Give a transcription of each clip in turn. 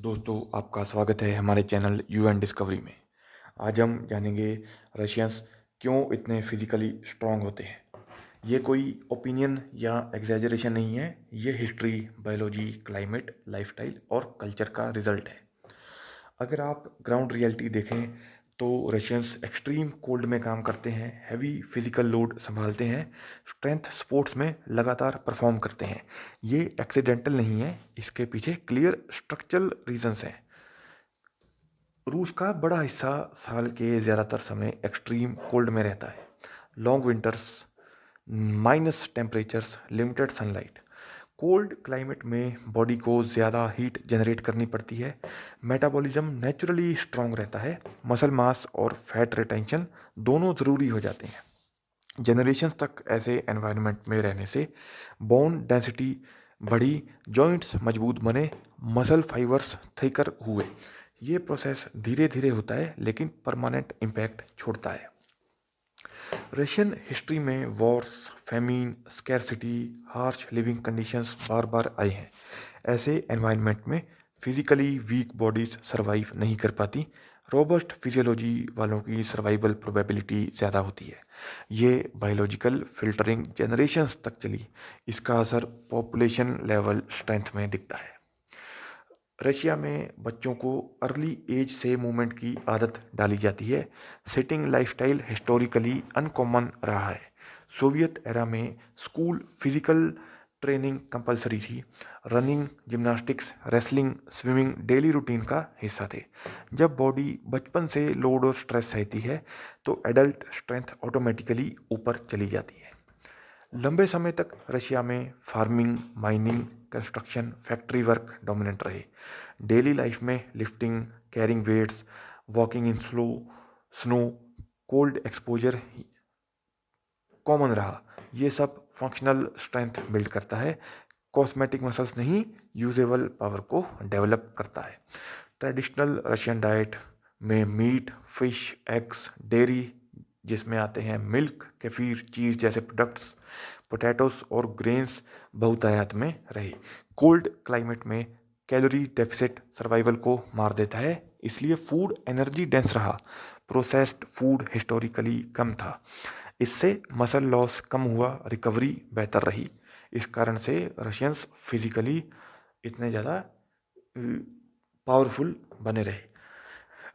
दोस्तों, आपका स्वागत है हमारे चैनल यूएन डिस्कवरी में। आज हम जानेंगे रशियंस क्यों इतने फिजिकली स्ट्रांग होते हैं। ये कोई ओपिनियन या एग्जैजरेशन नहीं है, ये हिस्ट्री, बायोलॉजी, क्लाइमेट, लाइफस्टाइल और कल्चर का रिजल्ट है। अगर आप ग्राउंड रियलिटी देखें तो रशियंस एक्सट्रीम कोल्ड में काम करते हैं, हैवी फिजिकल लोड संभालते हैं, स्ट्रेंथ स्पोर्ट्स में लगातार परफॉर्म करते हैं। ये एक्सीडेंटल नहीं है, इसके पीछे क्लियर स्ट्रक्चरल रीजंस हैं। रूस का बड़ा हिस्सा साल के ज़्यादातर समय एक्सट्रीम कोल्ड में रहता है। Long winters, minus temperatures, limited sunlight. Cold climate में बॉडी को ज़्यादा हीट जनरेट करनी पड़ती है। मेटाबॉलिज्म नेचुरली स्ट्रांग रहता है। मसल मास और फैट रिटेंशन दोनों ज़रूरी हो जाते हैं। जनरेशन्स तक ऐसे एनवायरनमेंट में रहने से बोन डेंसिटी बढ़ी, जॉइंट्स मजबूत बने, मसल फाइबर्स थिकर हुए। ये प्रोसेस धीरे धीरे होता है लेकिन परमानेंट इम्पैक्ट छोड़ता है। रशियन हिस्ट्री में wars, famine, scarcity, harsh living conditions बार बार आए हैं। ऐसे एनवायरनमेंट में फिजिकली वीक बॉडीज सरवाइव नहीं कर पाती। रोबस्ट फिजियोलॉजी वालों की सर्वाइवल प्रोबेबिलिटी ज़्यादा होती है। ये बायोलॉजिकल फिल्टरिंग जनरेशन्स तक चली। इसका असर पॉपुलेशन लेवल स्ट्रेंथ में दिखता है। रशिया में बच्चों को अर्ली एज से मूवमेंट की आदत डाली जाती है। सिटिंग लाइफस्टाइल हिस्टोरिकली अनकॉमन रहा है। सोवियत एरा में स्कूल फिजिकल ट्रेनिंग कंपलसरी थी। Running, gymnastics, wrestling, swimming daily routine का हिस्सा थे। जब बॉडी बचपन से लोड और स्ट्रेस सहती है तो एडल्ट स्ट्रेंथ ऑटोमेटिकली ऊपर चली जाती है। लंबे समय तक रशिया में farming, mining, construction, factory work dominant रहे। डेली लाइफ में lifting, carrying weights, walking in snow, cold exposure common रहा। ये सब फंक्शनल स्ट्रेंथ बिल्ड करता है, कॉस्मेटिक मसल्स नहीं, यूजेबल पावर को डेवलप करता है। ट्रेडिशनल रशियन डाइट में मीट, फिश, एग्स, डेयरी जिसमें आते हैं मिल्क, केफीर, चीज़ जैसे प्रोडक्ट्स, पोटैटोस और ग्रेन्स बहुतायत में रहे। कोल्ड क्लाइमेट में कैलोरी डेफिसिट सर्वाइवल को मार देता है, इसलिए फूड एनर्जी डेंस रहा। प्रोसेस्ड फूड हिस्टोरिकली कम था, इससे मसल लॉस कम हुआ, रिकवरी बेहतर रही। इस कारण से रशियंस फिजिकली इतने ज़्यादा पावरफुल बने रहे।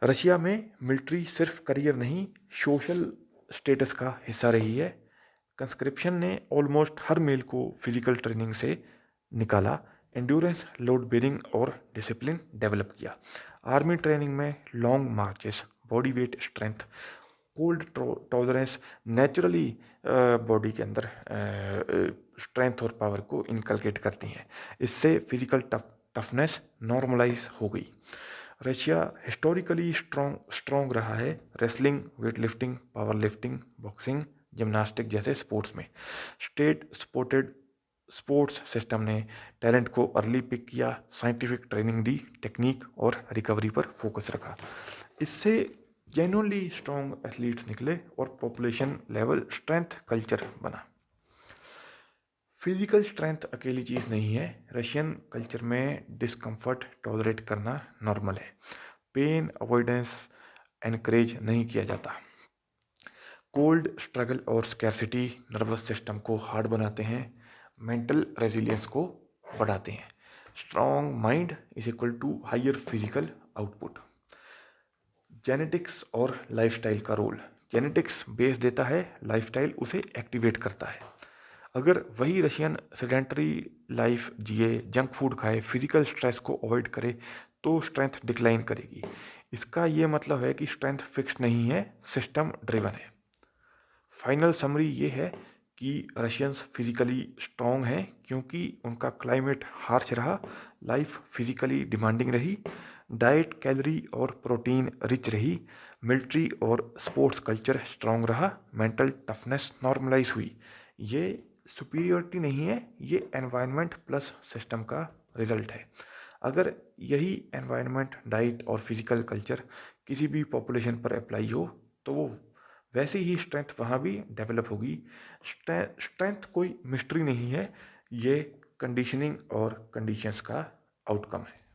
रशिया में मिलिट्री सिर्फ करियर नहीं, सोशल स्टेटस का हिस्सा रही है। कंस्क्रिप्शन ने ऑलमोस्ट हर मेल को फिजिकल ट्रेनिंग से निकाला, एंड्योरेंस, लोड बेरिंग और डिसिप्लिन डेवलप किया। आर्मी ट्रेनिंग में long marches, body weight strength, cold tolerance naturally body के अंदर स्ट्रेंथ और पावर को इनकलकेट करती हैं। इससे फिजिकल टफनेस नॉर्मलाइज हो गई। रशिया हिस्टोरिकली स्ट्रॉन्ग रहा है wrestling, weight lifting, power lifting, boxing, gymnastic जैसे स्पोर्ट्स में। स्टेट सपोर्टेड स्पोर्ट्स सिस्टम ने टैलेंट को अर्ली पिक किया, साइंटिफिक ट्रेनिंग दी, टेक्निक और रिकवरी पर फोकस रखा। इससे जेन्युइनली स्ट्रॉन्ग एथलीट्स निकले और पॉपुलेशन लेवल स्ट्रेंथ कल्चर बना। फिजिकल स्ट्रेंथ अकेली चीज़ नहीं है। रशियन कल्चर में डिस्कम्फर्ट टॉलरेट करना नॉर्मल है। पेन अवॉइडेंस एनकरेज नहीं किया जाता। कोल्ड, स्ट्रगल और स्कैरसिटी नर्वस सिस्टम को हार्ड बनाते हैं, मेंटल रेजिलियंस को बढ़ाते हैं। Strong mind is equal to higher physical output. Genetics और लाइफस्टाइल का रोल। जेनेटिक्स बेस देता है, लाइफस्टाइल उसे एक्टिवेट करता है। अगर वही रशियन सेडेंटरी लाइफ जिए, जंक फूड खाए, फिजिकल स्ट्रेस को अवॉइड करे तो स्ट्रेंथ डिक्लाइन करेगी। इसका ये मतलब है कि स्ट्रेंथ फिक्स नहीं है, सिस्टम ड्रिवन है। फाइनल समरी ये है कि रशियंस फिजिकली स्ट्रॉन्ग हैं क्योंकि उनका क्लाइमेट हार्श रहा, लाइफ फिजिकली डिमांडिंग रही, डाइट कैलोरी और प्रोटीन रिच रही, मिलिट्री और स्पोर्ट्स कल्चर स्ट्रॉन्ग रहा, मेंटल टफनेस नॉर्मलाइज हुई। ये सुपीरियोरिटी नहीं है, ये एनवायरनमेंट प्लस सिस्टम का रिजल्ट है। अगर यही एनवायरनमेंट, डाइट और फिजिकल कल्चर किसी भी पॉपुलेशन पर अप्लाई हो तो वो वैसे ही स्ट्रेंथ वहाँ भी डेवलप होगी। स्ट्रेंथ कोई मिस्ट्री नहीं है, ये कंडीशनिंग और कंडीशंस का आउटकम है।